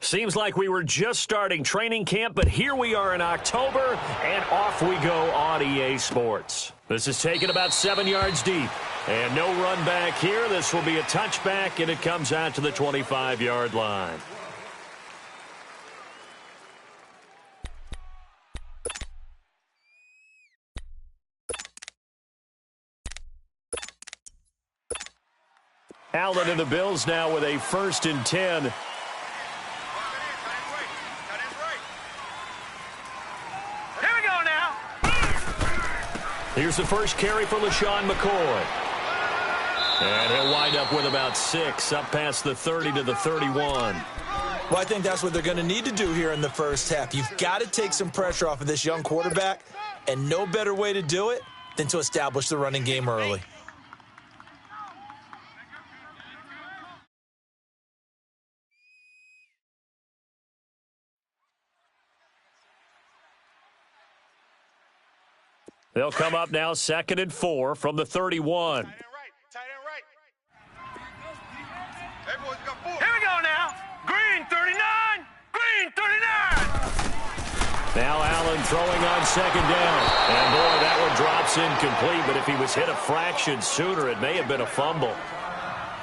Seems like we were just starting training camp, but here we are in October, and off we go on EA Sports. This is taken about 7 yards deep, and no run back here. This will be a touchback, and it comes out to the 25-yard line. Allen and the Bills now with a 1st and 10. Here's the first carry for LaShawn McCoy. And he'll wind up with about 6, up past the 30 to the 31. Well, I think that's what they're going to need to do here in the first half. You've got to take some pressure off of this young quarterback, and no better way to do it than to establish the running game early. They'll come up now 2nd and 4 from the 31. Tight end right. Hey, boys, got 4. Here we go now. Green 39. Green 39. Now Allen throwing on 2nd down. And boy, that one drops incomplete, but if he was hit a fraction sooner, it may have been a fumble.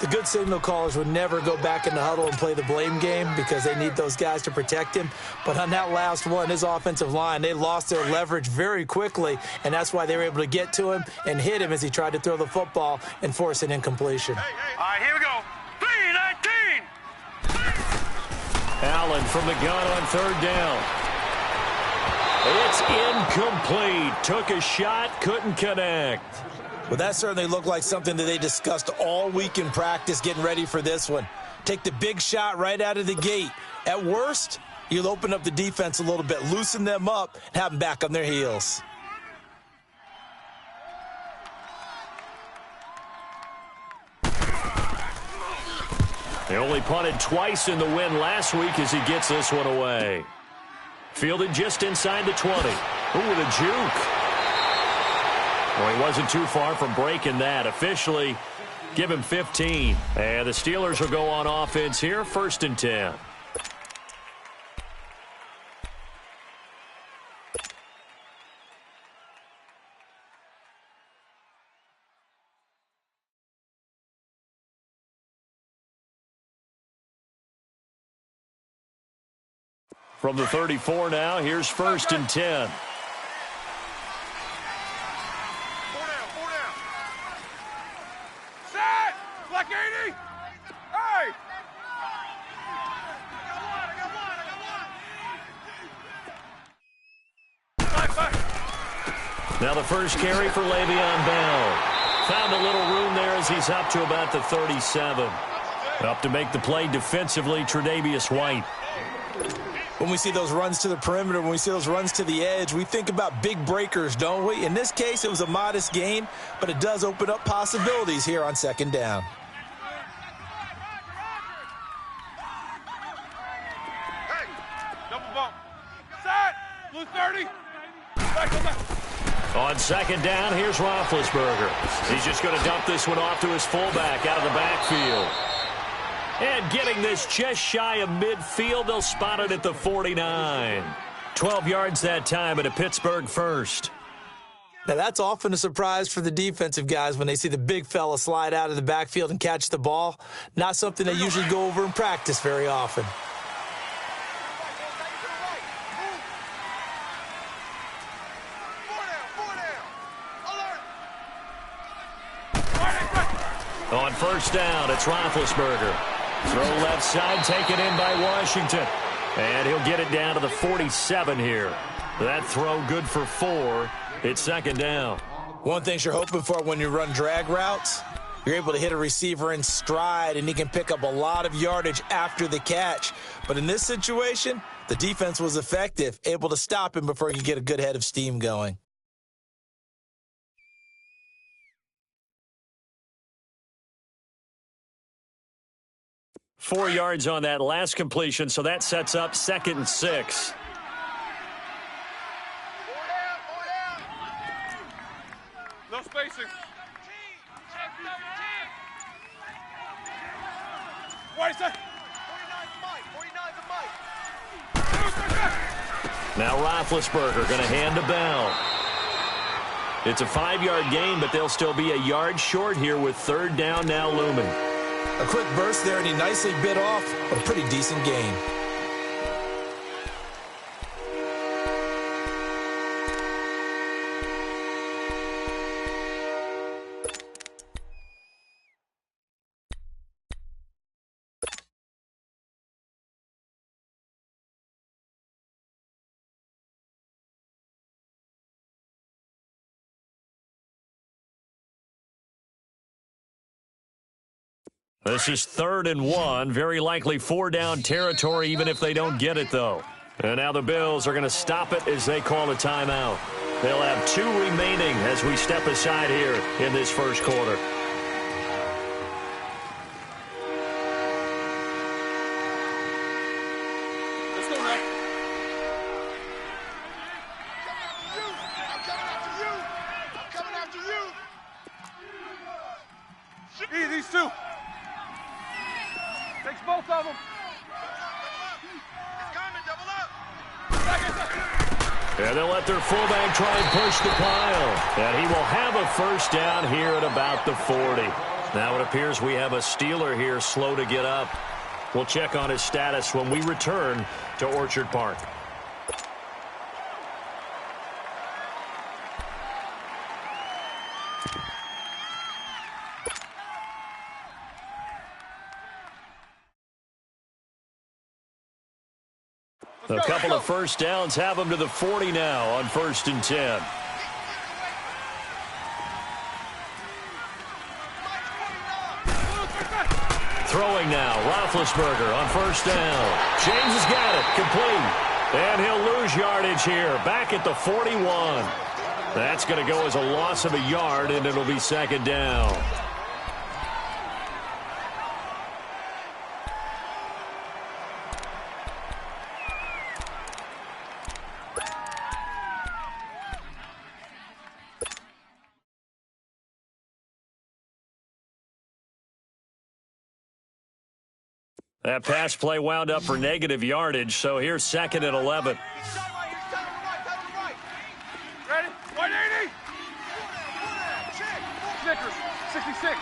The good signal callers would never go back in the huddle and play the blame game because they need those guys to protect him. But on that last one, his offensive line, they lost their leverage very quickly, and that's why they were able to get to him and hit him as he tried to throw the football and force an incompletion. All right, here we go. 3-19. Allen from the gun on 3rd down. It's incomplete. Took a shot, couldn't connect. Well, that certainly looked like something that they discussed all week in practice getting ready for this one. Take the big shot right out of the gate. At worst, you'll open up the defense a little bit, loosen them up, and have them back on their heels. They only punted twice in the win last week as he gets this one away. Fielded just inside the 20. Ooh, with a juke. Well, he wasn't too far from breaking that. Officially, give him 15. And the Steelers will go on offense here, 1st and 10. From the 34 now, here's 1st and 10. Black 80! Hey! Now the first carry for Le'Veon Bell. Found a little room there as he's up to about the 37. Up to make the play defensively, Tre'Davious White. When we see those runs to the perimeter, when we see those runs to the edge, we think about big breakers, don't we? In this case, it was a modest gain, but it does open up possibilities here on 2nd down. Hey! Double bump. Set! Blue 30. Back. On 2nd down, here's Roethlisberger. He's just going to dump this one off to his fullback out of the backfield. And getting this just shy of midfield, they'll spot it at the 49. 12 yards that time and a Pittsburgh first. Now, that's often a surprise for the defensive guys when they see the big fella slide out of the backfield and catch the ball. Not something they usually go over in practice very often. On 1st down, it's Roethlisberger. Throw left side, taken in by Washington. And he'll get it down to the 47 here. That throw good for 4. It's 2nd down. One thing you're hoping for when you run drag routes, you're able to hit a receiver in stride, and he can pick up a lot of yardage after the catch. But in this situation, the defense was effective, able to stop him before he could get a good head of steam going. Four yards on that last completion, so that sets up 2nd and 6. No spacing. What is that? 49's the mic. Now Roethlisberger going to hand to Bell. It's a 5-yard gain, but they'll still be a yard short here with third down now looming. A quick burst there, and he nicely bit off, but a pretty decent gain. This is 3rd and 1. Very likely 4-down territory, even if they don't get it, though. And now the Bills are going to stop it as they call a timeout. They'll have 2 remaining as we step aside here in this first quarter. Let's go now. I'm coming after you. These two. Takes both of them. It's coming, double up. And they'll let their fullback try and push the pile. And he will have a first down here at about the 40. Now it appears we have a Steeler here slow to get up. We'll check on his status when we return to Orchard Park. A couple of first downs have them to the 40 now on 1st and 10. Throwing now, Roethlisberger on 1st down. James has got it, complete. And he'll lose yardage here, back at the 41. That's going to go as a loss of a yard, and it'll be 2nd down. That pass play wound up for negative yardage, so here's 2nd and 11. Ready? 180. Snickers, 66.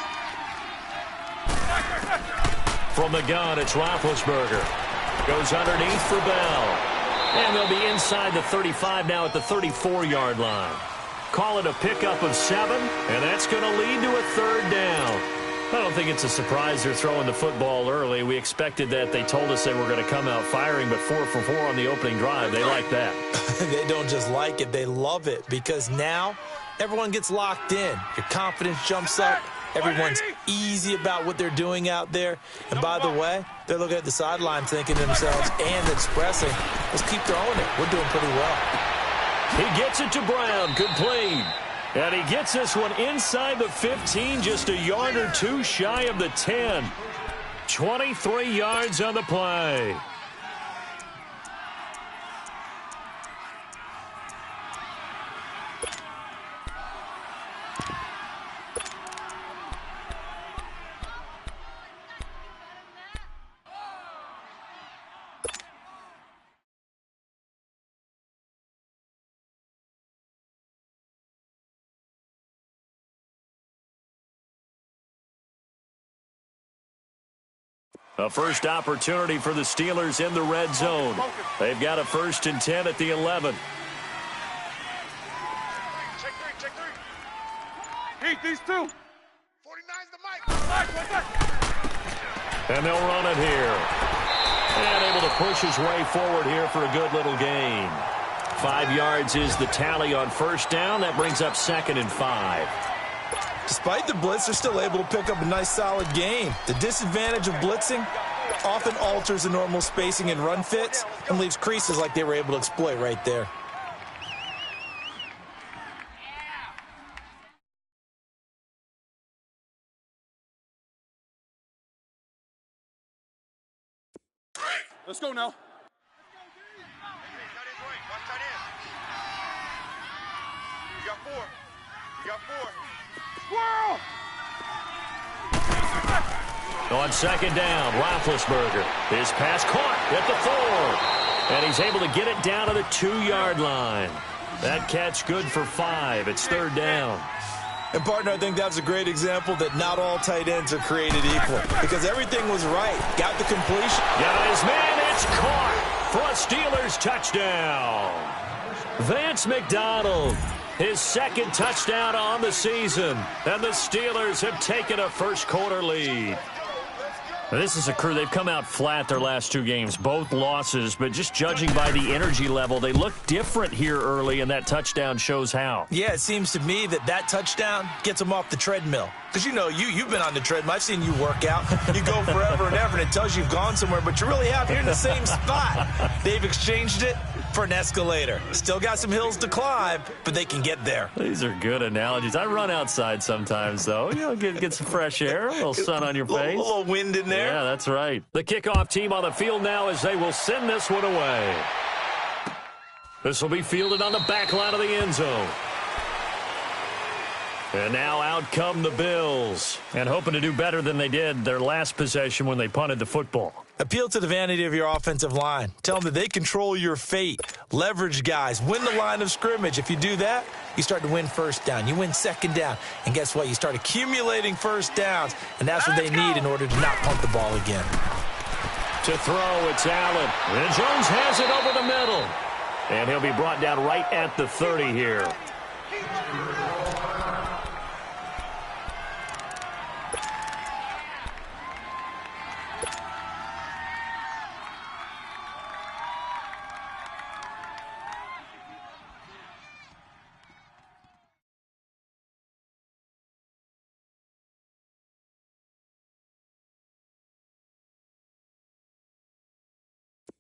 From the gun, it's Roethlisberger. Goes underneath for Bell. And they'll be inside the 35 now at the 34-yard line. Call it a pickup of 7, and that's going to lead to a 3rd down. I don't think it's a surprise they're throwing the football early. We expected that. They told us they were going to come out firing, but 4 for 4 on the opening drive. They like that. They don't just like it. They love it because now everyone gets locked in. Your confidence jumps up. Everyone's easy about what they're doing out there. And by the way, they're looking at the sideline thinking to themselves and expressing, let's keep throwing it. We're doing pretty well. He gets it to Brown, complete. And he gets this one inside the 15, just a yard or 2 shy of the 10. 23 yards on the play. A first opportunity for the Steelers in the red zone. They've got a 1st and 10 at the 11. Check three. Heat, these two. 49's the mic. And they'll run it here. And able to push his way forward here for a good little gain. 5 yards is the tally on 1st down. That brings up 2nd and 5. Despite the blitz, they're still able to pick up a nice, solid gain. The disadvantage of blitzing often alters the normal spacing and run fits and leaves creases like they were able to exploit right there. Let's go now. You got 4. You got 4. Squirrel! On 2nd down, Roethlisberger. His pass caught at the 4. And he's able to get it down to the 2-yard line. That catch good for 5. It's 3rd down. And, partner, I think that's a great example that not all tight ends are created equal because everything was right. Got the completion. Got his man. It's caught for a Steelers touchdown. Vance McDonald, his 2nd touchdown on the season. And the Steelers have taken a first-quarter lead. This is a crew. They've come out flat their last 2 games, both losses, but just judging by the energy level, they look different here early, and that touchdown shows how. Yeah, it seems to me that touchdown gets them off the treadmill. Because, you've been on the treadmill. I've seen you work out. You go forever and ever, and it tells you you've gone somewhere, but you really have. You're in the same spot. They've exchanged it for an escalator. Still got some hills to climb, but they can get there. These are good analogies. I run outside sometimes, though. Get some fresh air, a little sun on your face. A little wind in there. Yeah, that's right. The kickoff team on the field now as they will send this one away. This will be fielded on the back line of the end zone. And now out come the Bills. And hoping to do better than they did their last possession when they punted the football. Appeal to the vanity of your offensive line. Tell them that they control your fate. Leverage guys. Win the line of scrimmage. If you do that, you start to win first down. You win 2nd down. And guess what? You start accumulating first downs. And that's what they need in order to not punt the ball again. To throw, it's Allen. And Jones has it over the middle. And he'll be brought down right at the 30 here.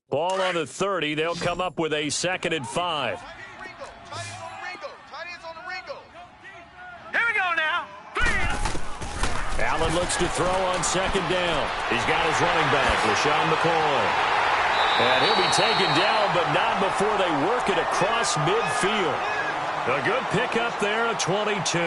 Ball on the 30. They'll come up with a 2nd and 5. Here we go now. Allen looks to throw on 2nd down. He's got his running back, LaShawn McCoy. And he'll be taken down, but not before they work it across midfield. A good pickup there, a 22.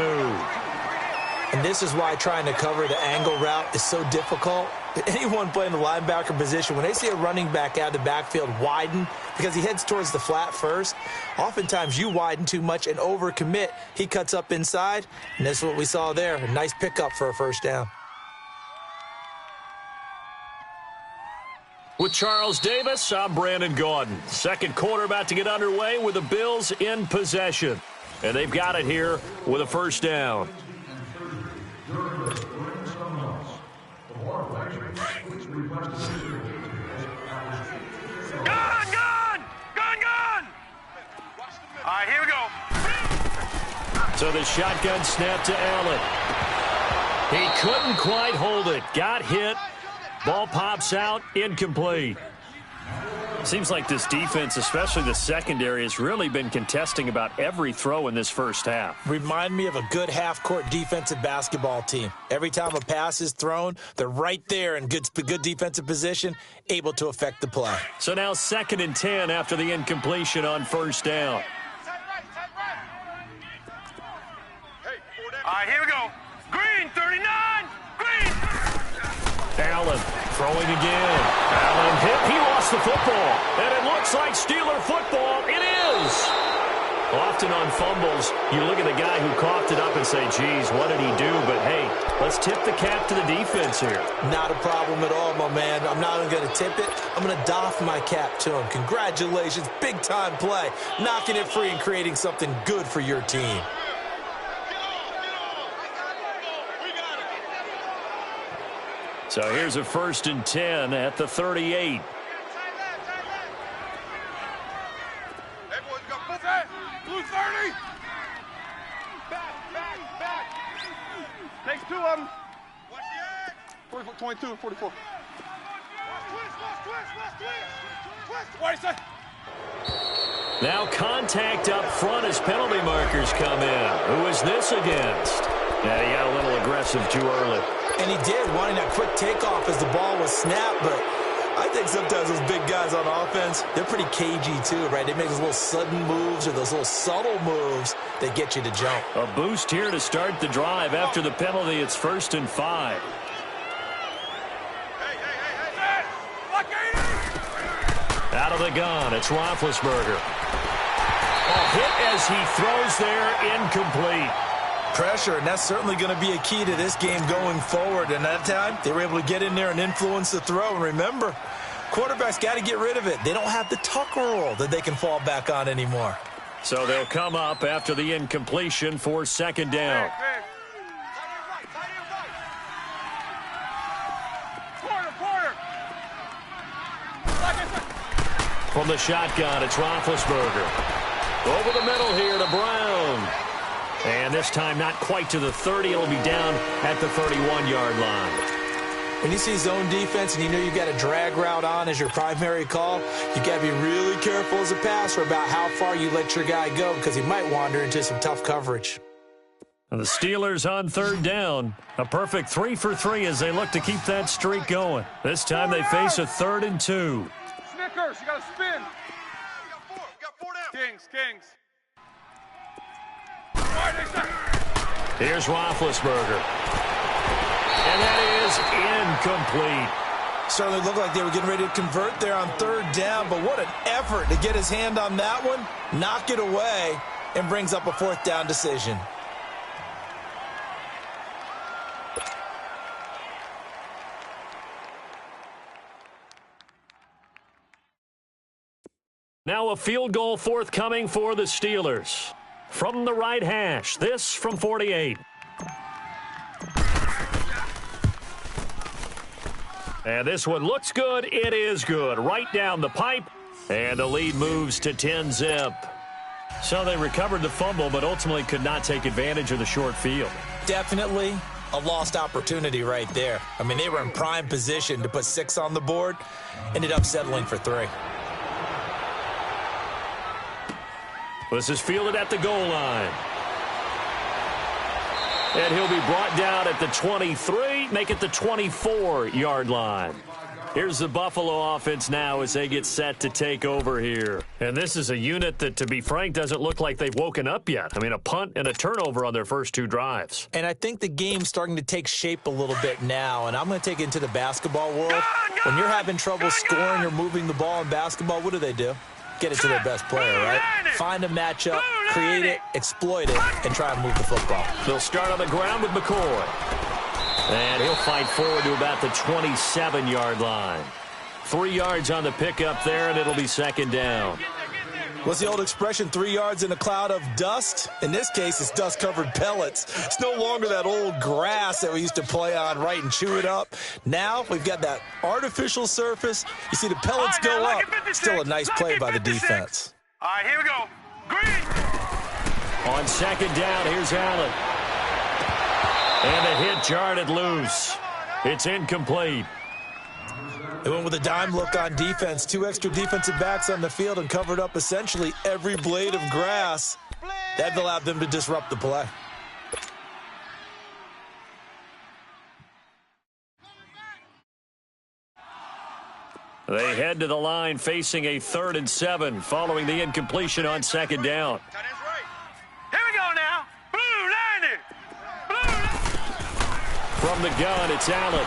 And this is why trying to cover the angle route is so difficult. Anyone playing the linebacker position, when they see a running back out of the backfield widen because he heads towards the flat first, oftentimes you widen too much and overcommit. He cuts up inside, and that's what we saw there. A nice pickup for a first down. With Charles Davis, I'm Brandon Gaudin. 2nd quarter about to get underway with the Bills in possession. And they've got it here with a first down. All right, here we go. So the shotgun snap to Allen. He couldn't quite hold it. Got hit. Ball pops out. Incomplete. Seems like this defense, especially the secondary, has really been contesting about every throw in this first half. Remind me of a good half-court defensive basketball team. Every time a pass is thrown, they're right there in good defensive position, able to affect the play. So now 2nd and 10 after the incompletion on first down. All right, here we go. Green, 39. Green. Allen throwing again. Allen hit. He lost the football. And it looks like Steeler football. It is. Often on fumbles, you look at the guy who coughed it up and say, geez, what did he do? But, hey, let's tip the cap to the defense here. Not a problem at all, my man. I'm not even going to tip it. I'm going to doff my cap to him. Congratulations. Big-time play. Knocking it free and creating something good for your team. So here's a 1st and 10 at the 38. Blue 30. Back. Takes 2 of them. 22 and 44. What do you say? Now contact up front as penalty markers come in. Who is this against? Yeah, he got a little aggressive too early. And he did, wanting that quick takeoff as the ball was snapped, but I think sometimes those big guys on offense, they're pretty cagey too, right? They make those little sudden moves or those little subtle moves that get you to jump. A boost here to start the drive after the penalty. It's 1st and 5. Hey. Out of the gun, it's Roethlisberger. Hit as he throws there, incomplete. Pressure, and that's certainly going to be a key to this game going forward. And that time, they were able to get in there and influence the throw. And remember, quarterbacks got to get rid of it. They don't have the Tucker rule that they can fall back on anymore. So they'll come up after the incompletion for second down. From the shotgun, it's Roethlisberger. Over the middle here to Brown. And this time not quite to the 30. It'll be down at the 31-yard line. When you see zone defense and you know you've got a drag route on as your primary call, you got to be really careful as a passer about how far you let your guy go because he might wander into some tough coverage. And the Steelers on third down. A perfect 3 for 3 as they look to keep that streak going. This time they face a 3rd and 2. Snickers, you got to spin. We got four down. Kings. Here's Roethlisberger. And that is incomplete. Certainly looked like they were getting ready to convert there on 3rd down, but what an effort to get his hand on that one, knock it away, and brings up a 4th down decision. Now a field goal forthcoming for the Steelers. From the right hash, this from 48. And this one looks good. It is good. Right down the pipe. And the lead moves to 10-zip. So they recovered the fumble, but ultimately could not take advantage of the short field. Definitely a lost opportunity right there. I mean, they were in prime position to put 6 on the board. Ended up settling for 3. This is fielded at the goal line. And he'll be brought down at the 23, make it the 24-yard line. Here's the Buffalo offense now as they get set to take over here. And this is a unit that, to be frank, doesn't look like they've woken up yet. I mean, a punt and a turnover on their first 2 drives. And I think the game's starting to take shape a little bit now, and I'm going to take it into the basketball world. When you're having trouble scoring or moving the ball in basketball, what do? Get it to their best player, right? Find a matchup, create it, exploit it, and try and move the football. They'll start on the ground with McCoy. And he'll fight forward to about the 27-yard line. 3 yards on the pickup there, and it'll be second down. What's the old expression, 3 yards in a cloud of dust? In this case, it's dust-covered pellets. It's no longer that old grass that we used to play on, right, and chew it up. Now we've got that artificial surface. You see the pellets go up. Still a nice play by the defense. All right, here we go. Green. On second down, here's Allen. And the hit jarred it loose. It's incomplete. They went with a dime look on defense. 2 extra defensive backs on the field and covered up essentially every blade of grass. That allowed them to disrupt the play. They head to the line facing a 3rd and 7 following the incompletion on second down. Here we go now. Blue 90. From the gun, it's Allen.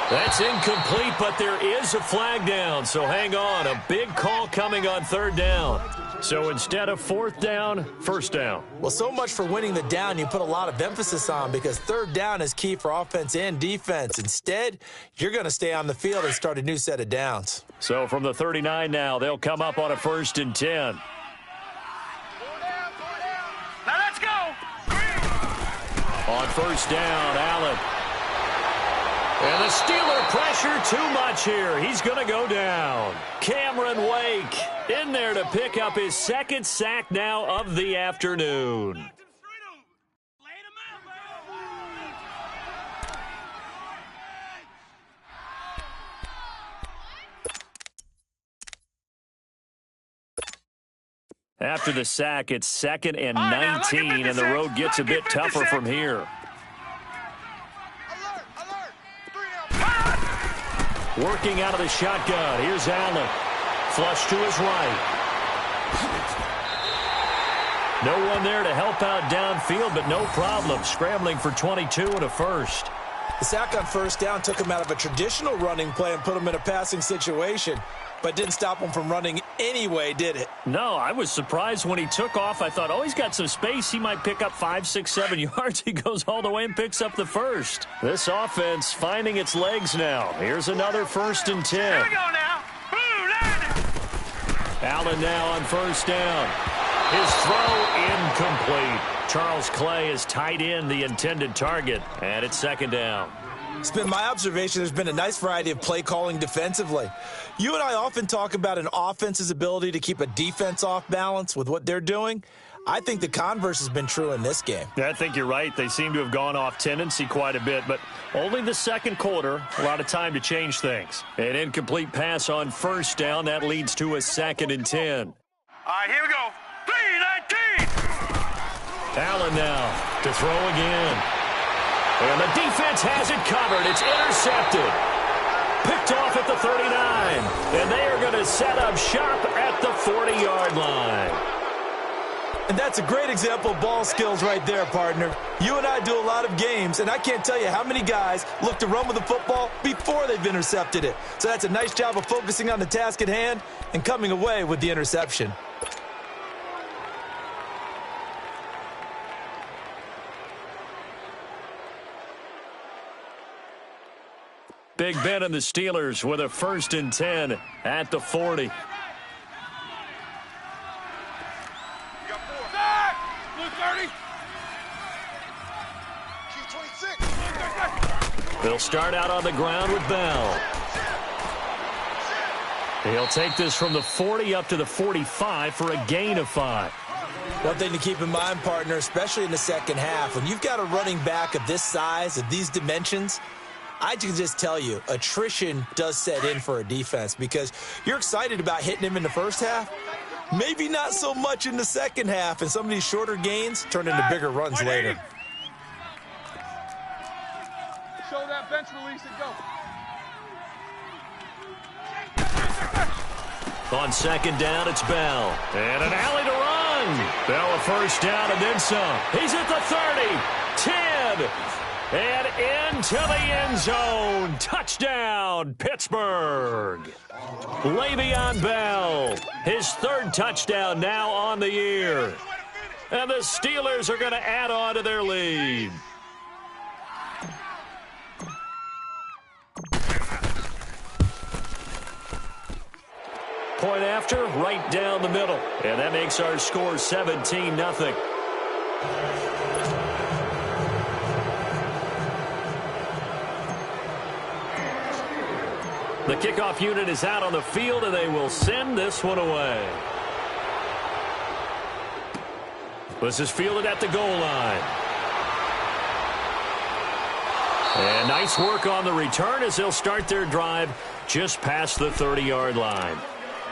That's incomplete, but there is a flag down, so hang on. A big call coming on 3rd down. So instead of 4th down, 1st down. Well, so much for winning the down you put a lot of emphasis on because 3rd down is key for offense and defense. Instead, you're going to stay on the field and start a new set of downs. So from the 39 now, they'll come up on a 1st and 10. Now let's go. On 1st down, Allen. And the Steeler pressure too much here. He's going to go down. Cameron Wake in there to pick up his 2nd sack now of the afternoon. After the sack, it's 2nd and 19, and the road gets a bit tougher from here. Working out of the shotgun. Here's Allen. Flush to his right. No one there to help out downfield, but no problem. Scrambling for 22 and a 1st. The sack on 1st down took him out of a traditional running play and put him in a passing situation. but didn't stop him from running anyway, did it? No, I was surprised when he took off. I thought, oh, he's got some space. He might pick up 5, 6, 7 yards. He goes all the way and picks up the first. This offense finding its legs now. Here's another 1st and 10. Here we go now. Blue line. Allen now on 1st down. His throw incomplete. Charles Clay has tied in the intended target, and it's 2nd down. It's been my observation there's been a nice variety of play calling defensively. You and I often talk about an offense's ability to keep a defense off balance with what they're doing. I think the converse has been true in this game. Yeah, I think you're right. They seem to have gone off tendency quite a bit, but only the 2nd quarter, a lot of time to change things. An incomplete pass on 1st down. That leads to a 2nd and 10. All right, here we go. 3-19. Allen now to throw again. And the defense has it covered. It's intercepted. Picked off at the 39. And they are going to set up shop at the 40-yard line. And that's a great example of ball skills right there, partner. You and I do a lot of games, and I can't tell you how many guys look to run with the football before they've intercepted it. So that's a nice job of focusing on the task at hand and coming away with the interception. Big Ben and the Steelers with a 1st and 10 at the 40. They'll start out on the ground with Bell. He'll take this from the 40 up to the 45 for a gain of 5. One thing to keep in mind, partner, especially in the second half, when you've got a running back of this size, of these dimensions, I can just tell you, attrition does set in for a defense because you're excited about hitting him in the first half. Maybe not so much in the second half, and some of these shorter gains turn into bigger runs later. Show that bench release and go. On 2nd down, it's Bell. And an alley to run. Bell a 1st down and then some. He's at the 30, 10, and into the end zone. Touchdown, Pittsburgh. Le'Veon Bell, his 3rd touchdown now on the year. And the Steelers are going to add on to their lead. Point after, right down the middle. And that makes our score 17-0. The kickoff unit is out on the field, and they will send this one away. This is fielded at the goal line. And nice work on the return as they'll start their drive just past the 30-yard line.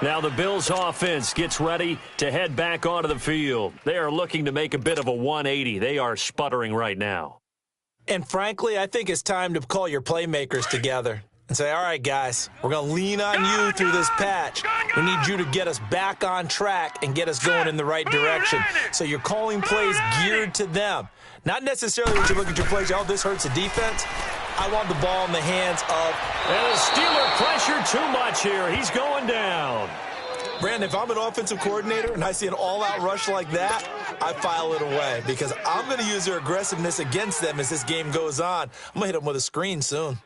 Now the Bills offense gets ready to head back onto the field. They are looking to make a bit of a 180. They are sputtering right now. And frankly, I think it's time to call your playmakers together and say, all right, guys, we're going to lean on you through this patch. We need you to get us back on track and get us going in the right direction. So you're calling plays geared to them. Not necessarily when you look at your plays, oh, this hurts the defense. I want the ball in the hands of... And the Steeler pressure too much here. He's going down. Brandon, if I'm an offensive coordinator and I see an all-out rush like that, I file it away because I'm going to use their aggressiveness against them as this game goes on. I'm going to hit them with a screen soon.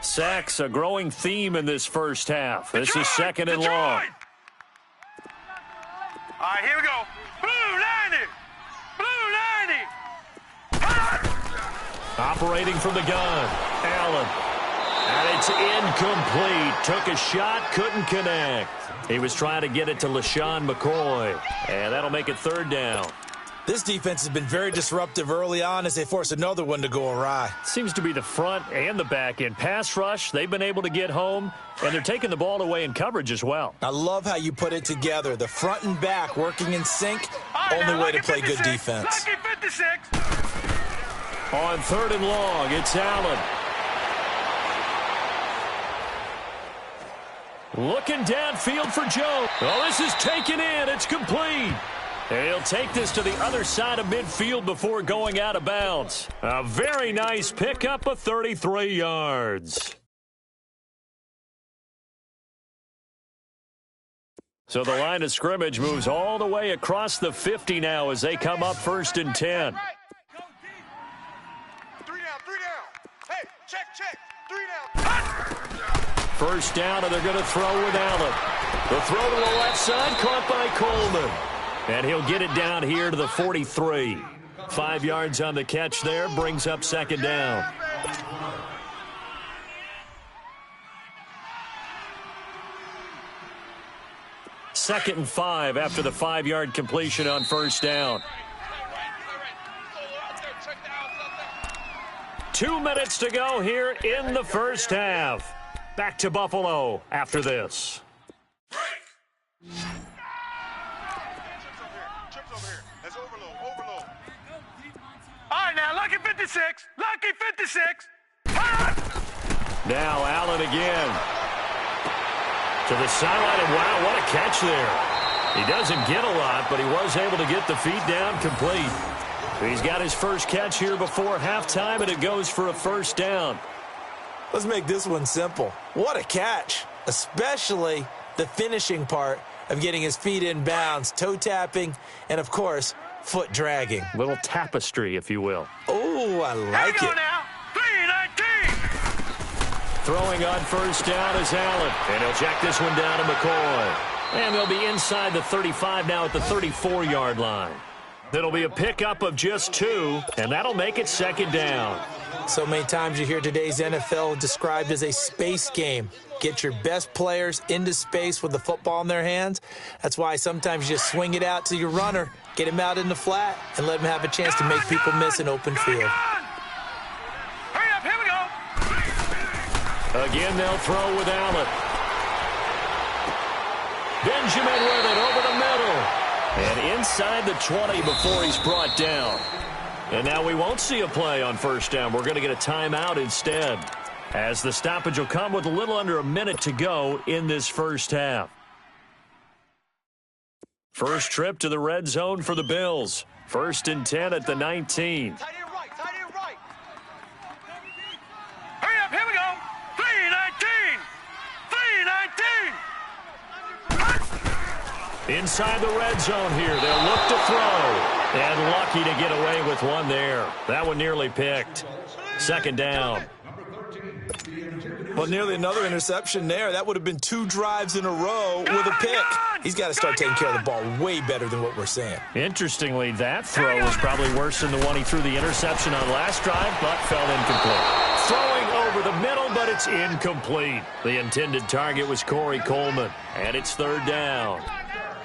Sacks, a growing theme in this first half. This is 2nd and long. All right, here we go. Blue 90. Blue 90. Operating from the gun, Allen. And it's incomplete. Took a shot, couldn't connect. He was trying to get it to LaShawn McCoy. And that'll make it 3rd down. This defense has been very disruptive early on as they force another one to go awry. Seems to be the front and the back end. Pass rush, they've been able to get home, and they're taking the ball away in coverage as well. I love how you put it together. The front and back working in sync, only way to play good defense. Lucky 56. On 3rd and long, it's Allen. Looking downfield for Joe. Oh, this is taken in. It's complete. And he'll take this to the other side of midfield before going out of bounds. A very nice pickup of 33 yards. So the line of scrimmage moves all the way across the 50 now as they come up 1st and 10. 3 down. Hey, check. 3 down. First down, and they're going to throw with Allen. The throw to the left side, caught by Coleman. And he'll get it down here to the 43. 5 yards on the catch there, brings up 2nd down. Second and 5 after the 5-yard completion on 1st down. 2 minutes to go here in the first half. Back to Buffalo after this. Chips over here. That's overload. All right, now, lucky 56. Now Allen again. To the sideline, and wow, what a catch there. He doesn't get a lot, but he was able to get the feet down complete. He's got his first catch here before halftime, and it goes for a 1st down. Let's make this one simple. What a catch, especially the finishing part of getting his feet in bounds, toe tapping, and, of course, foot dragging. Little tapestry, if you will. Oh, I like Here we go it. now. 3-19. Throwing on 1st down is Allen. And he'll check this one down to McCoy. And they'll be inside the 35 now at the 34-yard line. It'll be a pickup of just 2, and that'll make it 2nd down. So many times you hear today's NFL described as a space game. Get your best players into space with the football in their hands. That's why sometimes you just swing it out to your runner, get him out in the flat, and let him have a chance to make people miss an open field. Hurry up, here we go. Again, they'll throw with Allen. Benjamin with it over the middle. And inside the 20 before he's brought down. And now we won't see a play on 1st down. We're going to get a timeout instead, as the stoppage will come with a little under a minute to go in this first half. First trip to the red zone for the Bills. 1st and 10 at the 19. Tight end right. Hurry up, here we go. 3-19. Inside the red zone here. They'll look to throw. And lucky to get away with one there. That one nearly picked. 2nd down. Well, nearly another interception there. That would have been 2 drives in a row with a pick. He's got to start taking care of the ball way better than what we're saying. Interestingly, that throw was probably worse than the one he threw the interception on last drive, but fell incomplete. Throwing over the middle, but it's incomplete. The intended target was Corey Coleman, and it's 3rd down.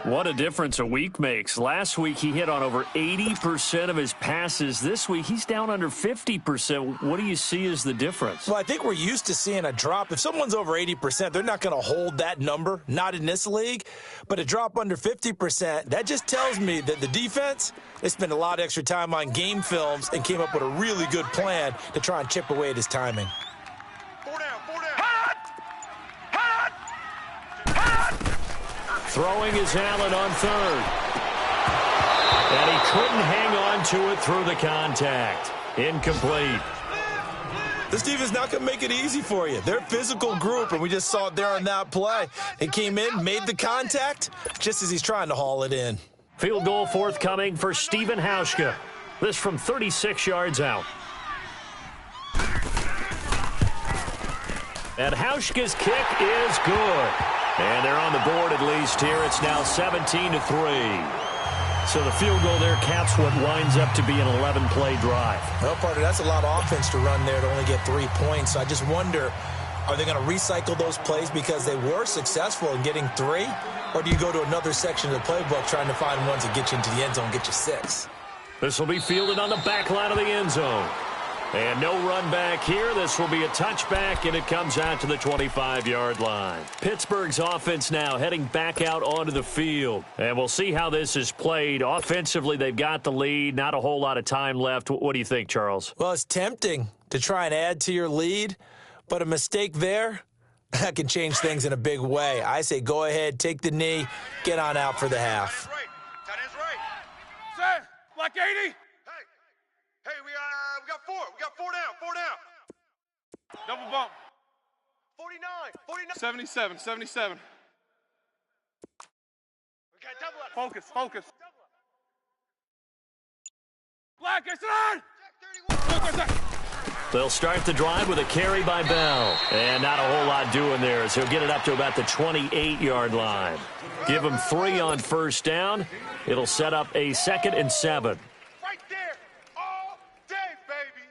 What a difference a week makes. Last week, he hit on over 80% of his passes. This week, he's down under 50%. What do you see as the difference? Well, I think we're used to seeing a drop. If someone's over 80%, they're not going to hold that number, not in this league. But a drop under 50%, that just tells me that the defense, they spent a lot of extra time on game films and came up with a really good plan to try and chip away at his timing. 4 down. Throwing is Allen on 3rd. And he couldn't hang on to it through the contact. Incomplete. This defense is not going to make it easy for you. They're a physical group, and we just saw it there on that play. They came in, made the contact, just as he's trying to haul it in. Field goal forthcoming for Stephen Hauschka. This from 36 yards out. And Hauschka's kick is good. And they're on the board at least here. It's now 17-3. So the field goal there caps what winds up to be an 11-play drive. Well, partner, that's a lot of offense to run there to only get 3 points. So I just wonder, are they going to recycle those plays because they were successful in getting 3? Or do you go to another section of the playbook trying to find ones that get you into the end zone, get you 6? This will be fielded on the back line of the end zone. And no run back here. This will be a touchback, and it comes out to the 25-yard line. Pittsburgh's offense now heading back out onto the field. And we'll see how this is played. Offensively, they've got the lead. Not a whole lot of time left. What do you think, Charles? Well, it's tempting to try and add to your lead, but a mistake there, that can change things in a big way. I say go ahead, take the knee, get on out for the half. Tight end's right. Black 80. Hey, we got four. We got four down. Four down. Double bump. 49. 77. 77. Okay, double up. Focus. Focus. Black, it's on. Check 31. They'll start the drive with a carry by Bell. And not a whole lot doing there as he'll get it up to about the 28-yard line. Give him 3 on first down. It'll set up a 2nd and 7. Right there. All day, baby.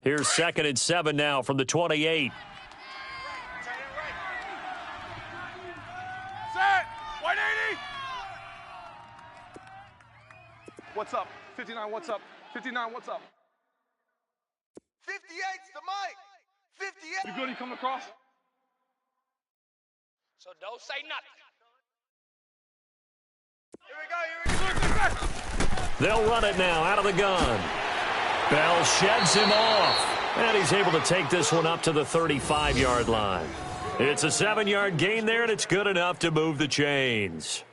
Here's 2nd and 7 now from the 28. Set. White 80. What's up? 59, what's up? 59, what's up? 58's the mic. 58. You good? You coming across? So don't say nothing. Here we go. They'll run it now out of the gun. Bell sheds him off. And he's able to take this one up to the 35-yard line. It's a 7-yard gain there, and it's good enough to move the chains.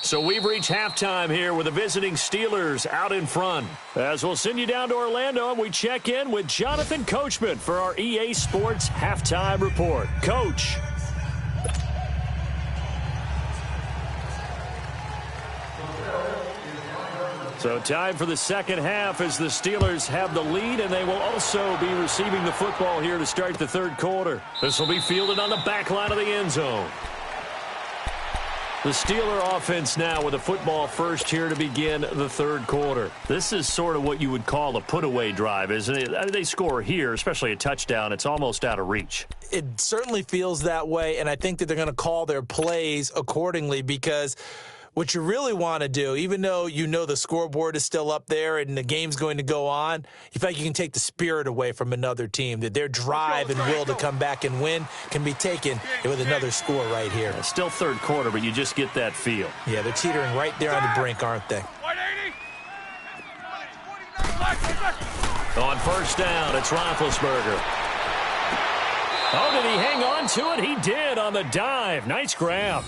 So we've reached halftime here with the visiting Steelers out in front. As we'll send you down to Orlando, and we check in with Jonathan Coachman for our EA Sports Halftime Report. Coach. So time for the second half as the Steelers have the lead, and they will also be receiving the football here to start the third quarter. This will be fielded on the back line of the end zone. The Steeler offense now with a football first here to begin the third quarter. This is sort of what you would call a put-away drive, isn't it? They score here, especially a touchdown. It's almost out of reach. It certainly feels that way, and I think that they're going to call their plays accordingly because what you really want to do, even though you know the scoreboard is still up there and the game's going to go on, you feel like you can take the spirit away from another team, that their drive and will to come back and win can be taken with another score right here. It's still third quarter, but you just get that feel. Yeah, they're teetering right there on the brink, aren't they? On first down, it's Roethlisberger. Oh, did he hang on to it? He did on the dive. Nice grab.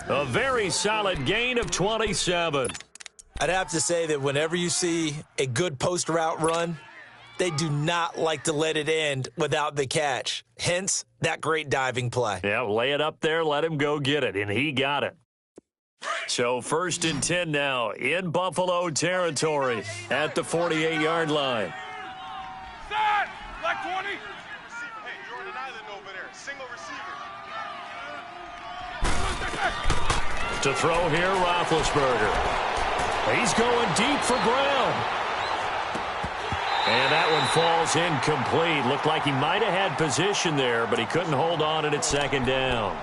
A very solid gain of 27. I'd have to say that whenever you see a good post route run, they do not like to let it end without the catch. Hence, that great diving play. Yeah, lay it up there, let him go get it, and he got it. So 1st and 10 now in Buffalo territory at the 48-yard line. Set! Black 20. Hey, you're on an island over there. Single receiver. To throw here, Roethlisberger. He's going deep for Brown. And that one falls incomplete. Looked like he might have had position there, but he couldn't hold on and it's 2nd down.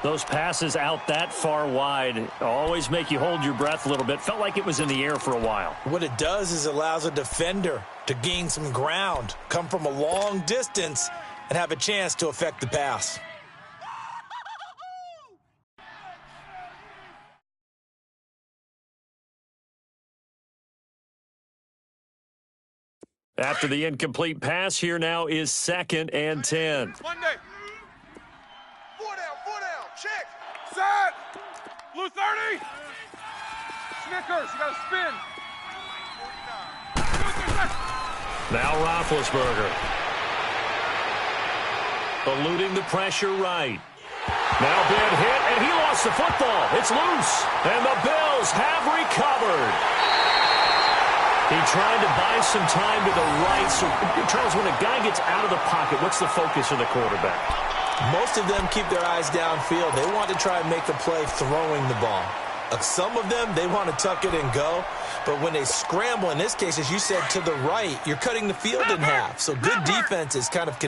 Those passes out that far wide always make you hold your breath a little bit. Felt like it was in the air for a while. What it does is it allows a defender to gain some ground, come from a long distance, and have a chance to affect the pass. After the incomplete pass, here now is 2nd and 10. Monday. Four down, check. Set. Blue 30. Snickers, you got to spin. 49. Now Roethlisberger. Eluding the pressure right. Now big hit, and he lost the football. It's loose, and the Bills have recovered. He tried to buy some time to the right. So, Charles, when a guy gets out of the pocket, what's the focus of the quarterback? Most of them keep their eyes downfield. They want to try and make a play throwing the ball. Some of them, they want to tuck it and go. But when they scramble, in this case, as you said, to the right, you're cutting the field in half. So good defenses kind of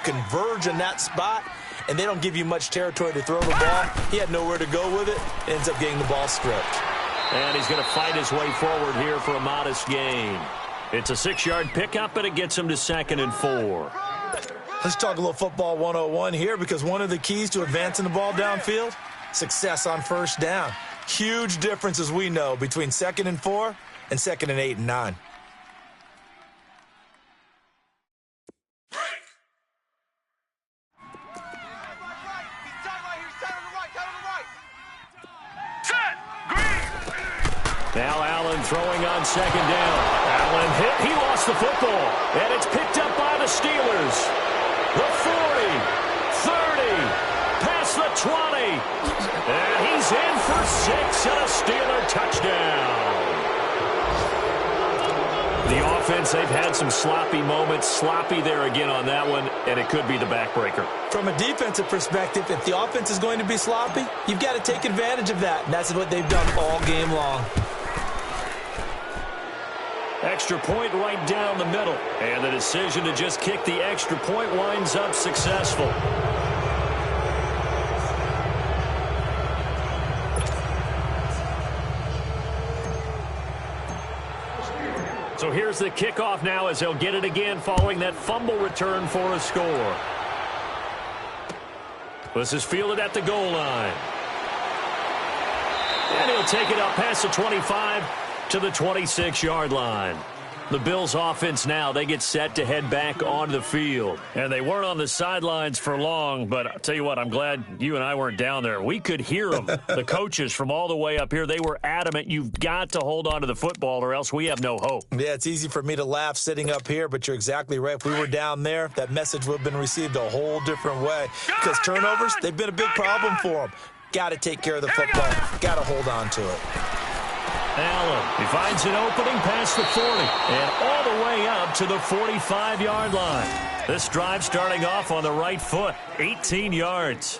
converge in that spot, and they don't give you much territory to throw the ball. He had nowhere to go with it. Ends up getting the ball stripped. And he's going to fight his way forward here for a modest gain. It's a 6-yard pickup, and it gets him to 2nd and 4. Let's talk a little football 101 here, because one of the keys to advancing the ball downfield, success on first down. Huge difference, as we know, between 2nd and 4 and 2nd and 8 and 9. throwing on second down. Allen hit. He lost the football. And it's picked up by the Steelers. The 40, 30, past the 20. And he's in for 6 and a Steeler touchdown. The offense, they've had some sloppy moments. Sloppy there again on that one, and it could be the backbreaker. From a defensive perspective, if the offense is going to be sloppy, you've got to take advantage of that. And that's what they've done all game long. Extra point right down the middle. And the decision to just kick the extra point winds up successful. So here's the kickoff now as they'll get it again following that fumble return for a score. This is fielded at the goal line. And he'll take it up past the 25 to the 26-yard line. The Bills offense now, they get set to head back onto the field. And they weren't on the sidelines for long, but I'll tell you what, I'm glad you and I weren't down there. We could hear them. The coaches from all the way up here, they were adamant, you've got to hold on to the football or else we have no hope. Yeah, it's easy for me to laugh sitting up here, but you're exactly right. If we were down there, that message would have been received a whole different way. Because turnovers, they've been a big problem for them. Got to take care of the football. Got to hold on to it. Allen, he finds an opening past the 40 and all the way up to the 45-yard line. This drive starting off on the right foot, 18 yards.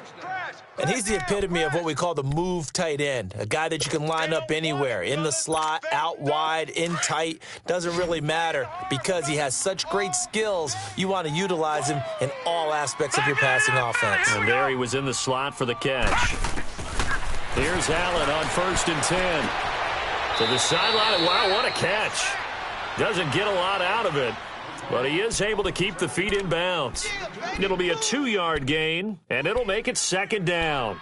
And he's the epitome of what we call the move tight end, a guy that you can line up anywhere, in the slot, out wide, in tight, doesn't really matter because he has such great skills. You want to utilize him in all aspects of your passing offense. And there he was in the slot for the catch. Here's Allen on 1st and 10. To the sideline. Wow, what a catch. Doesn't get a lot out of it, but he is able to keep the feet in bounds. It'll be a 2-yard gain, and it'll make it 2nd down.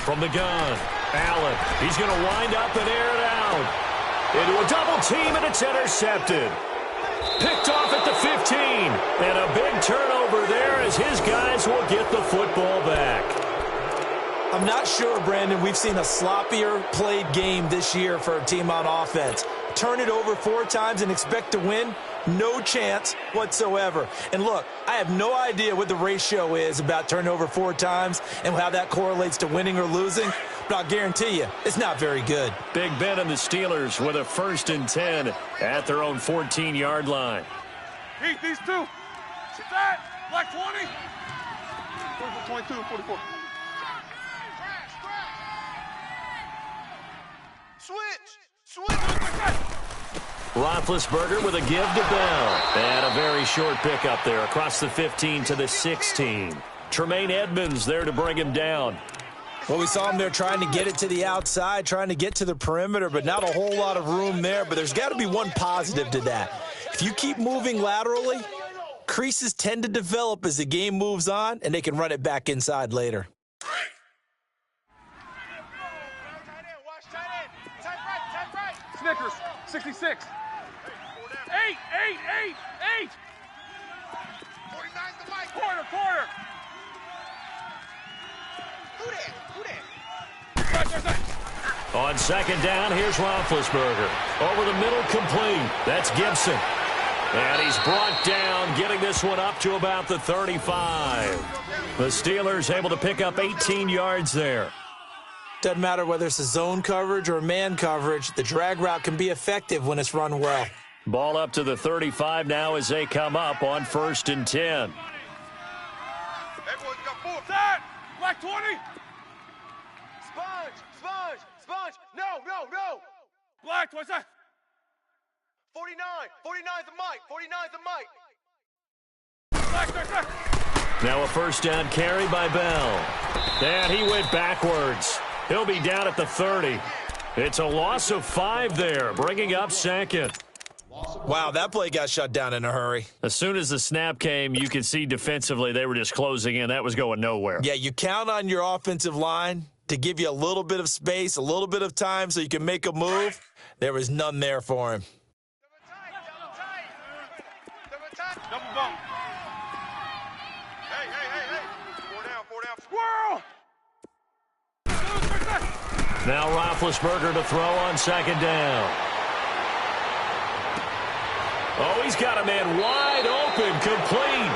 From the gun, Allen. He's going to wind up and air it out. Into a double team, and it's intercepted. Picked off at the 15. And a big turnover there as his guys will get the football back. I'm not sure, Brandon, we've seen a sloppier played game this year for a team on offense. Turn it over 4 times and expect to win? No chance whatsoever. And look, I have no idea what the ratio is about turnover 4 times and how that correlates to winning or losing, but I'll guarantee you it's not very good. Big Ben and the Steelers with a 1st and 10 at their own 14-yard line. Heat these two. Set. Black 20. 22, 44. Switch. Roethlisberger with a give to Bell. And a very short pickup there across the 15 to the 16. Tremaine Edmonds there to bring him down. Well, we saw him there trying to get it to the outside, trying to get to the perimeter, but not a whole lot of room there. But there's got to be one positive to that. If you keep moving laterally, creases tend to develop as the game moves on, and they can run it back inside later. Snickers, 66. 8. 49's the mic. Quarter. Who that? On 2nd down, here's Roethlisberger. Over the middle, complete. That's Gibson. And he's brought down, getting this one up to about the 35. The Steelers able to pick up 18 yards there. Doesn't matter whether it's a zone coverage or man coverage, the drag route can be effective when it's run well. Ball up to the 35 now as they come up on 1st and 10. Everyone's got 4. Set. Black 20. Sponge. No. Black 20. 49. 49's the mic. Black. Now a 1st down carry by Bell. And he went backwards. He'll be down at the 30. It's a loss of 5 there, bringing up 2nd. Wow, that play got shut down in a hurry. As soon as the snap came, you could see defensively they were just closing in. That was going nowhere. Yeah, you count on your offensive line to give you a little bit of space, a little bit of time so you can make a move. There was none there for him. Double bump. Hey. Four down. Squirrel! Now Roethlisberger to throw on second down. Oh, he's got a man wide open, complete.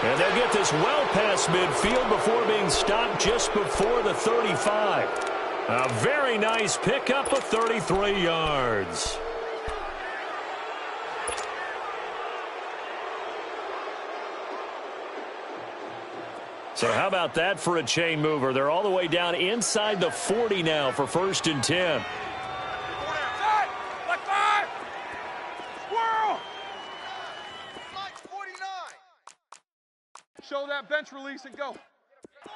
And they'll get this well past midfield before being stopped just before the 35. A very nice pickup of 33 yards. So how about that for a chain mover? They're all the way down inside the 40 now for 1st and 10. Like 5. Squirrel! Show that bench release and go.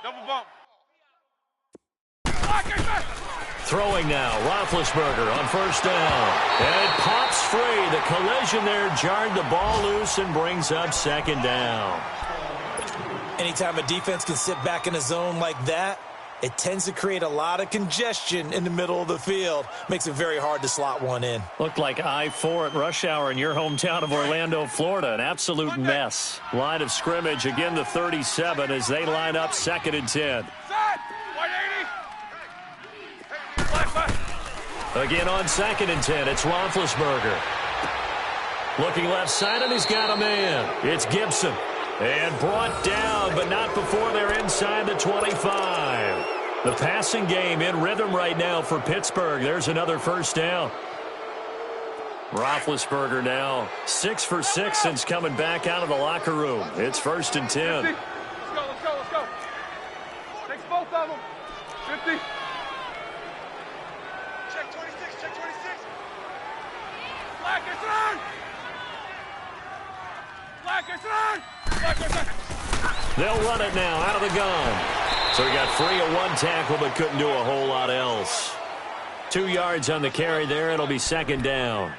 Double bump. Throwing now, Roethlisberger on 1st down. And it pops free. The collision there jarred the ball loose and brings up 2nd down. Anytime a defense can sit back in a zone like that, it tends to create a lot of congestion in the middle of the field. Makes it very hard to slot one in. Looked like I-4 at rush hour in your hometown of Orlando, Florida. An absolute mess. Line of scrimmage, again the 37 as they line up 2nd and 10. Again on 2nd and 10, it's Roethlisberger. Looking left side, and he's got a man. It's Gibson. And brought down, but not before they're inside the 25. The passing game in rhythm right now for Pittsburgh. There's another 1st down. Roethlisberger now 6 for 6 since coming back out of the locker room. It's 1st and 10. 50. Let's go. Takes both of them. 50. Check 26. Black is on. They'll run it now out of the gun. So he got free of one tackle but couldn't do a whole lot else. 2 yards on the carry there. It'll be 2nd down.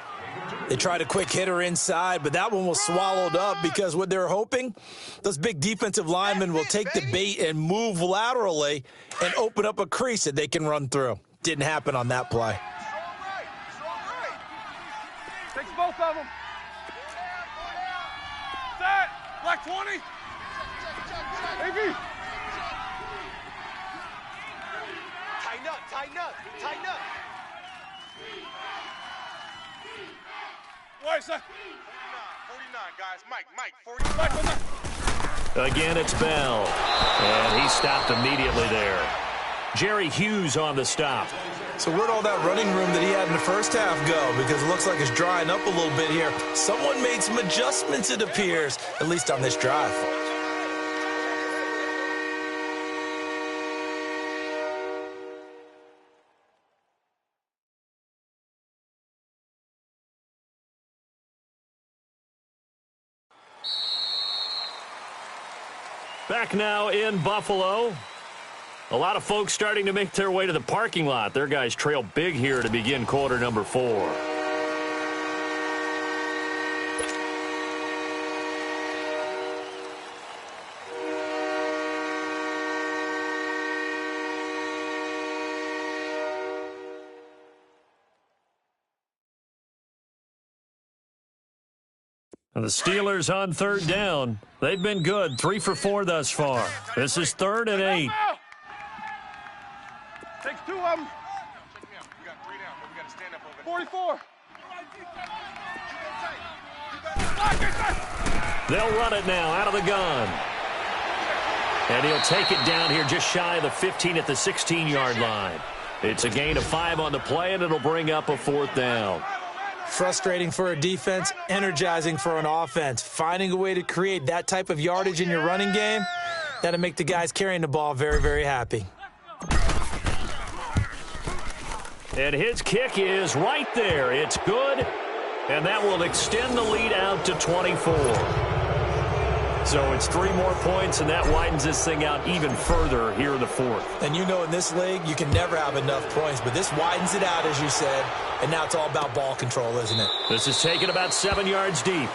They tried a quick hitter inside, but that one was swallowed up because what they're hoping, those big defensive linemen will take the bait and move laterally and open up a crease that they can run through. Didn't happen on that play. Strong right. Takes both of them. Set. Black 20. AB. Tighten up. Wait, sir. 49, guys. Mike, 49. Again, it's Bell. And he stopped immediately there. Jerry Hughes on the stop. So where'd all that running room that he had in the first half go? Because it looks like it's drying up a little bit here. Someone made some adjustments, it appears, at least on this drive. Back now in Buffalo. A lot of folks starting to make their way to the parking lot. Their guys trail big here to begin quarter number 4. And the Steelers on 3rd down. They've been good, 3 for 4 thus far. This is 3rd and 8. Takes 2 of them. Check me out. We got 3 down, but we got to stand up over 44. They'll run it now out of the gun. And he'll take it down here just shy of the 15 at the 16-yard line. It's a gain of 5 on the play, and it'll bring up a 4th down. Frustrating for a defense, energizing for an offense. Finding a way to create that type of yardage in your running game, that'll make the guys carrying the ball very, very happy. And his kick is right there. It's good, and that will extend the lead out to 24. So it's 3 more points, and that widens this thing out even further here in the fourth. And you know in this league, you can never have enough points, but this widens it out, as you said, and now it's all about ball control, isn't it? This is taken about 7 yards deep.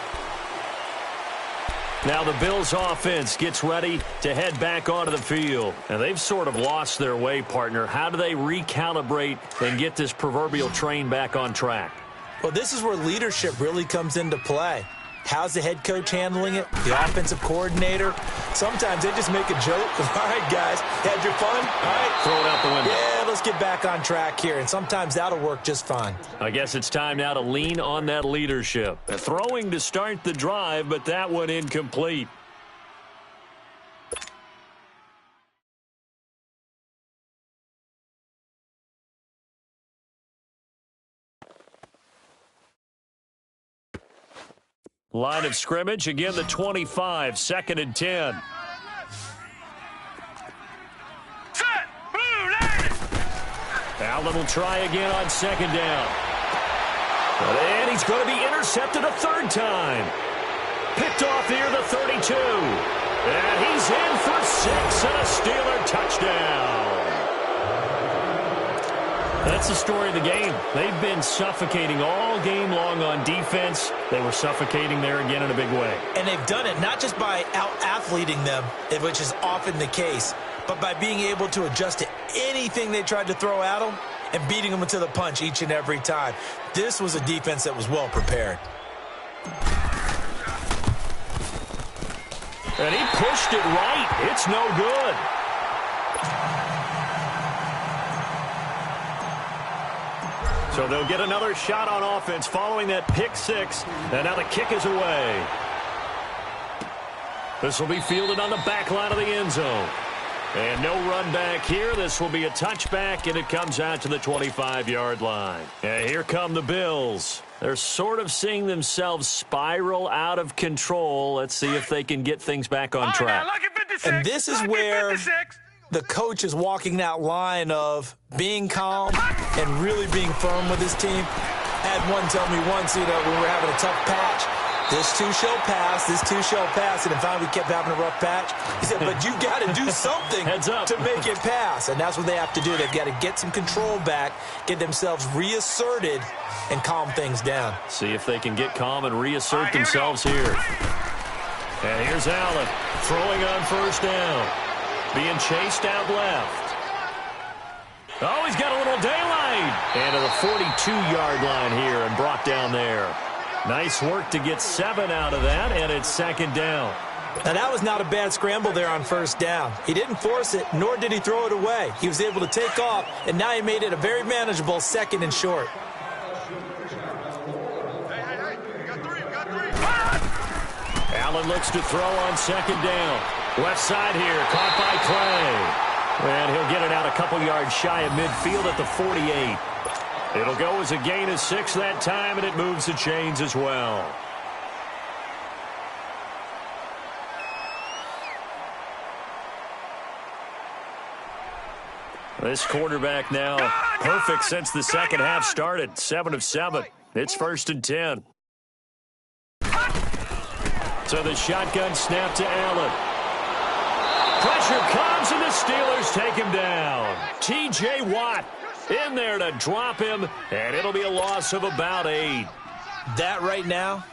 Now the Bills offense gets ready to head back onto the field. And they've sort of lost their way, partner. How do they recalibrate and get this proverbial train back on track? Well, this is where leadership really comes into play. How's the head coach handling it? The offensive coordinator? Sometimes they just make a joke. All right, guys, had your fun? All right. Throw it out the window. Yeah, let's get back on track here. And sometimes that'll work just fine. I guess it's time now to lean on that leadership. Throwing to start the drive, but that one incomplete. Line of scrimmage, again the 25, 2nd and 10. Set! Blue, landed! Allen will try again on 2nd down. And he's going to be intercepted a 3rd time. Picked off near the 32. And he's in for 6 and a Steeler touchdown. That's the story of the game. They've been suffocating all game long on defense. They were suffocating there again in a big way. And they've done it not just by out-athleting them, which is often the case, but by being able to adjust to anything they tried to throw at them and beating them to the punch each and every time. This was a defense that was well prepared. And he pushed it right. It's no good. So they'll get another shot on offense following that pick 6. And now the kick is away. This will be fielded on the back line of the end zone. And no run back here. This will be a touchback, and it comes out to the 25-yard line. And here come the Bills. They're sort of seeing themselves spiral out of control. Let's see if they can get things back on track. And this is where the coach is walking that line of being calm and really being firm with his team. I had one tell me once, when we were having a tough patch, this too shall pass, this too shall pass, and then finally we kept having a rough patch. He said, but you got to do something to make it pass, and that's what they have to do. They've got to get some control back, get themselves reasserted, and calm things down. See if they can get calm and reassert themselves here. And here's Allen throwing on 1st down. Being chased out left. Oh, he's got a little daylight. And to the 42-yard line here and brought down there. Nice work to get 7 out of that, and it's 2nd down. Now, that was not a bad scramble there on 1st down. He didn't force it, nor did he throw it away. He was able to take off, and now he made it a very manageable 2nd and short. Hey, we got 3. Allen looks to throw on 2nd down. Left side here, caught by Clay. And he'll get it out a couple yards shy of midfield at the 48. It'll go as a gain of 6 that time, and it moves the chains as well. This quarterback now perfect since the second half started. 7 of 7. It's 1st and 10. So the shotgun snap to Allen. Pressure comes, and the Steelers take him down. T.J. Watt in there to drop him, and it'll be a loss of about 8. That right now,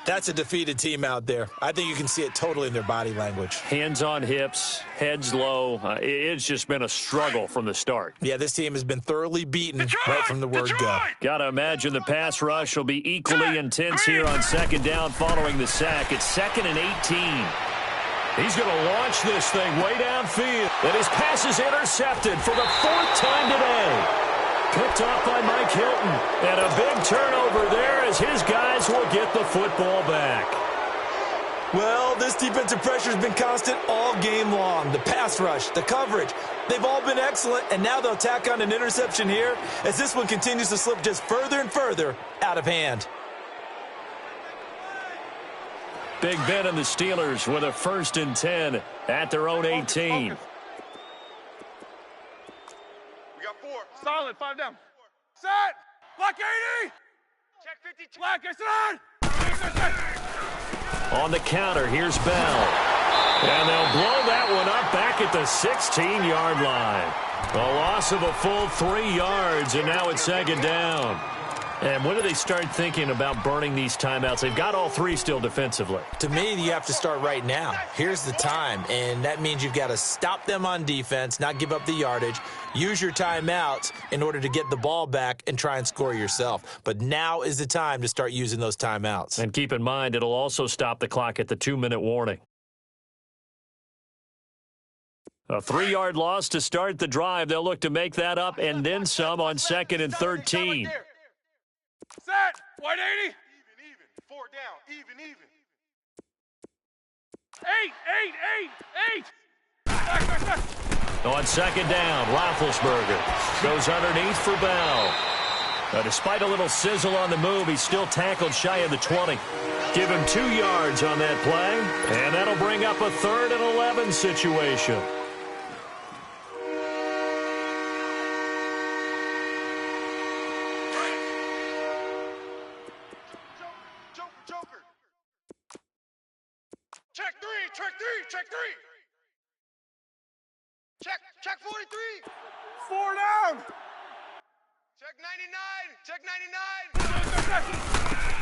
that's a defeated team out there. I think you can see it totally in their body language. Hands on hips, heads low. It's just been a struggle from the start. Yeah, this team has been thoroughly beaten right from the word go. Got to imagine the pass rush will be equally intense here on 2nd down following the sack. It's 2nd and 18. He's going to launch this thing way downfield. And his pass is intercepted for the 4th time today. Picked off by Mike Hilton. And a big turnover there as his guys will get the football back. Well, this defensive pressure has been constant all game long. The pass rush, the coverage, they've all been excellent. And now they'll tack on an interception here as this one continues to slip just further and further out of hand. Big Ben and the Steelers with a 1st and 10 at their own 18. We got 4. Solid. 5 down. Set. Block 80. Check 52. Black, I said on. On the counter, here's Bell. And they'll blow that one up back at the 16-yard line. A loss of a full 3 yards, and now it's second down. And when do they start thinking about burning these timeouts? They've got all 3 still defensively. To me, you have to start right now. Here's the time, and that means you've got to stop them on defense, not give up the yardage, use your timeouts in order to get the ball back and try and score yourself. But now is the time to start using those timeouts. And keep in mind, it'll also stop the clock at the 2-minute warning. A 3-yard loss to start the drive. They'll look to make that up and then some on 2nd and 13. Set. 180. Even. 4 down. Even. 8. On 2nd down, Roethlisberger goes underneath for Bell. Despite a little sizzle on the move, he's still tackled shy of the 20. Give him 2 yards on that play, and that'll bring up a 3rd and 11 situation. Joker. Check three. Check 43. 4 down. Check 99.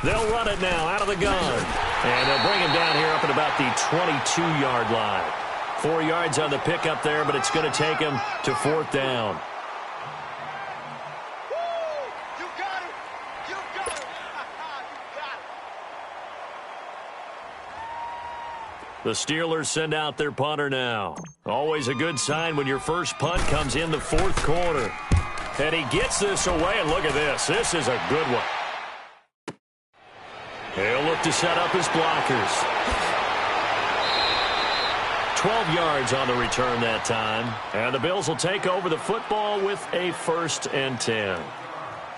They'll run it now out of the gun. And they'll bring him down here up at about the 22-yard line. 4 yards on the pickup there, but it's going to take him to 4th down. You got him. The Steelers send out their punter now. Always a good sign when your first punt comes in the 4th quarter. And he gets this away, and look at this. This is a good one. He'll look to set up his blockers. 12 yards on the return that time. And the Bills will take over the football with a 1st and 10.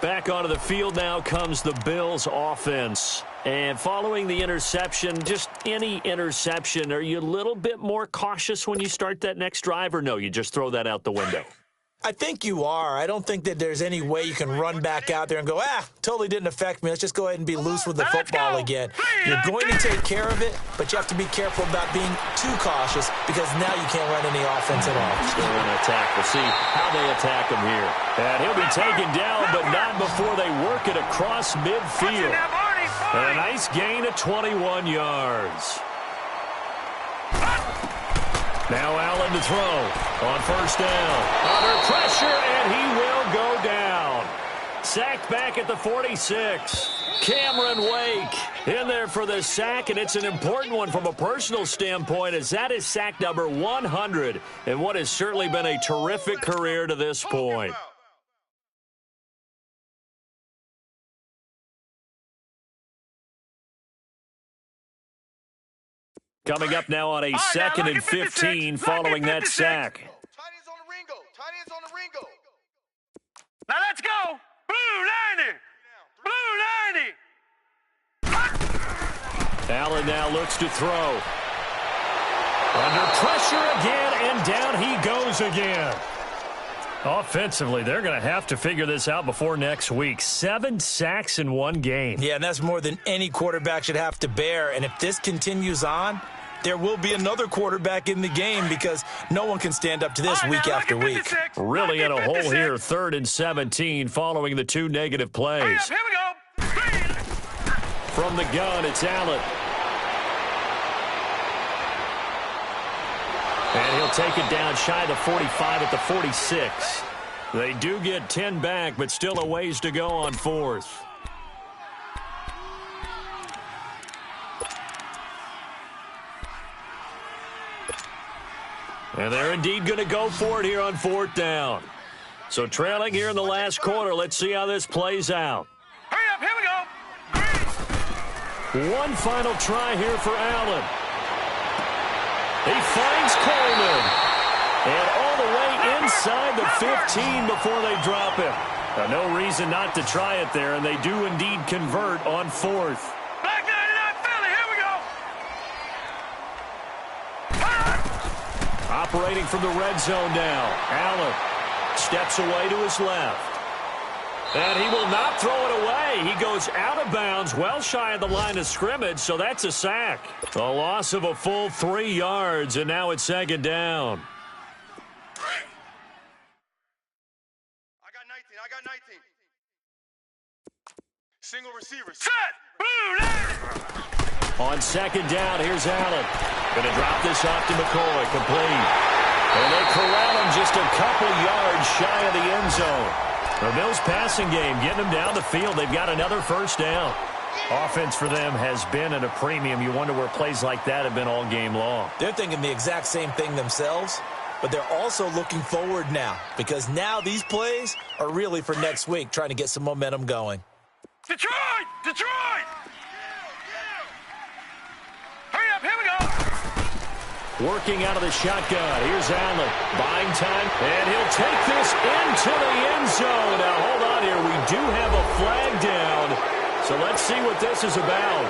Back onto the field now comes the Bills offense. And following the interception, just any interception, are you a little bit more cautious when you start that next drive, or no, you just throw that out the window? I think you are. I don't think that there's any way you can run back out there and go, totally didn't affect me. Let's just go ahead and be loose with the football again. You're going to take care of it, but you have to be careful about being too cautious because now you can't run any offense at all. Still in attack. We'll see how they attack him here. And he'll be taken down, but not before they work it across midfield. And a nice gain of 21 yards. Now Allen to throw on 1st down. Under pressure, and he will go down. Sacked back at the 46. Cameron Wake in there for the sack, and it's an important one from a personal standpoint, as that is sack number 100 in what has certainly been a terrific career to this point. Coming up now on a 2nd and 15 following that sack. Tight ends on the Ringo. Now let's go. Blue 90. Allen now looks to throw. Under pressure again, and down he goes again. Offensively, they're going to have to figure this out before next week. 7 sacks in one game. Yeah, and that's more than any quarterback should have to bear. And if this continues on, there will be another quarterback in the game because no one can stand up to this week after week. Really in a hole here, 3rd and 17 following the 2 negative plays. Here we go. From the gun, it's Allen. And he'll take it down shy of the 45 at the 46. They do get 10 back, but still a ways to go on 4th. And they're indeed going to go for it here on 4th down. So trailing here in the last quarter. Let's see how this plays out. Hurry up, here we go. One final try here for Allen. He finds Coleman. And all the way inside the 15 before they drop him. Now, no reason not to try it there, and they do indeed convert on 4th. Black 99 Philly, here we go. Operating from the red zone now. Allen steps away to his left. And he will not throw it away. He goes out of bounds, well shy of the line of scrimmage, so that's a sack. A loss of a full 3 yards, and now it's second down. I got 19. Single receiver. Set! Blue! On second down, here's Allen. Going to drop this off to McCoy, complete. And they corral him just a couple yards shy of the end zone. The Bills passing game, getting them down the field. They've got another first down. Offense for them has been at a premium. You wonder where plays like that have been all game long. They're thinking the exact same thing themselves, but they're also looking forward now because now these plays are really for next week, trying to get some momentum going. Detroit! Detroit! Hurry up, here we go! Working out of the shotgun. Here's Allen. Buying time, and he'll take this into the end zone. Now, hold on here. We do have a flag down, so let's see what this is about.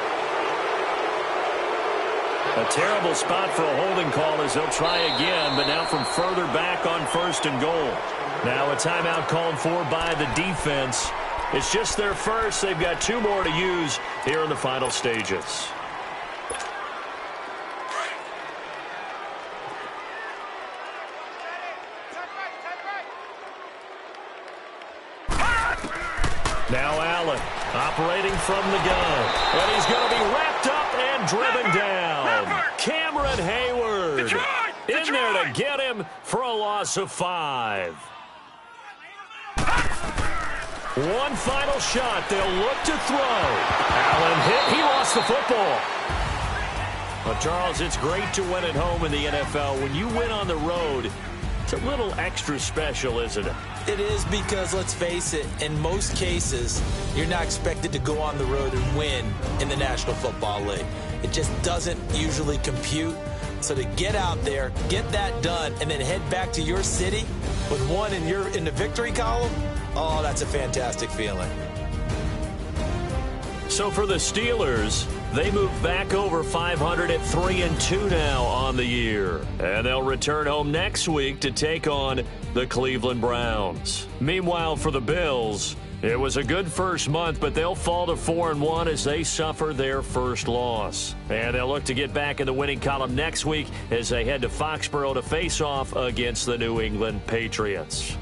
A terrible spot for a holding call as they'll try again, but now from further back on first and goal. Now a timeout called for by the defense. It's just their first. They've got 2 more to use here in the final stages. Now Allen operating from the gun. And he's going to be wrapped up and driven down. Cameron Hayward in there to get him for a loss of 5. One final shot. They'll look to throw. Allen hit. He lost the football. Well, Charles, it's great to win at home in the NFL. When you win on the road, it's a little extra special, isn't it? It is because, let's face it, in most cases, you're not expected to go on the road and win in the National Football League. It just doesn't usually compute. So to get out there, get that done, and then head back to your city with one in the victory column, oh, that's a fantastic feeling. So for the Steelers, they move back over 500 at 3-2 now on the year. And they'll return home next week to take on the Cleveland Browns. Meanwhile, for the Bills, it was a good first month, but they'll fall to 4-1 as they suffer their first loss. And they'll look to get back in the winning column next week as they head to Foxborough to face off against the New England Patriots.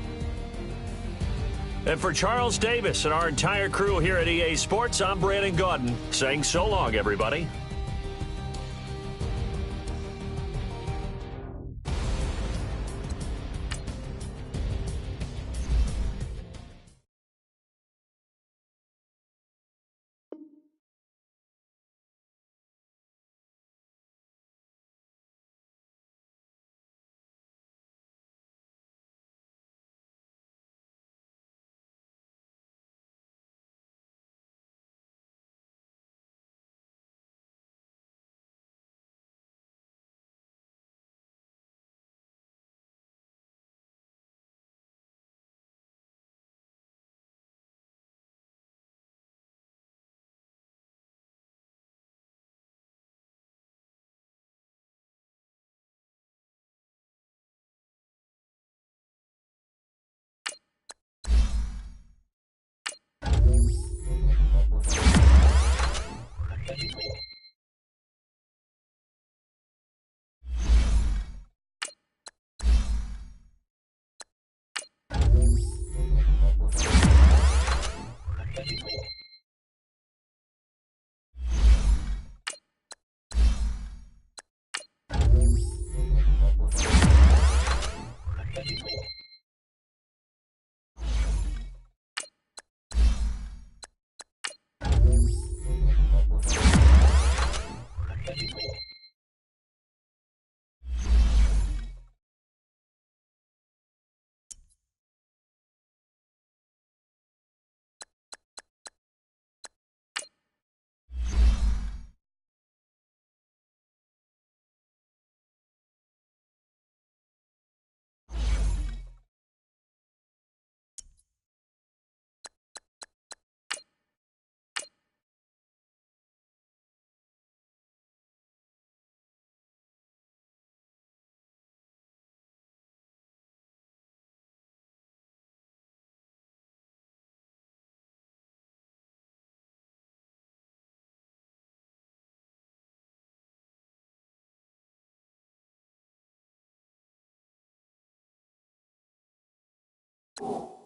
And for Charles Davis and our entire crew here at EA Sports, I'm Brandon Gaudin saying so long, everybody. you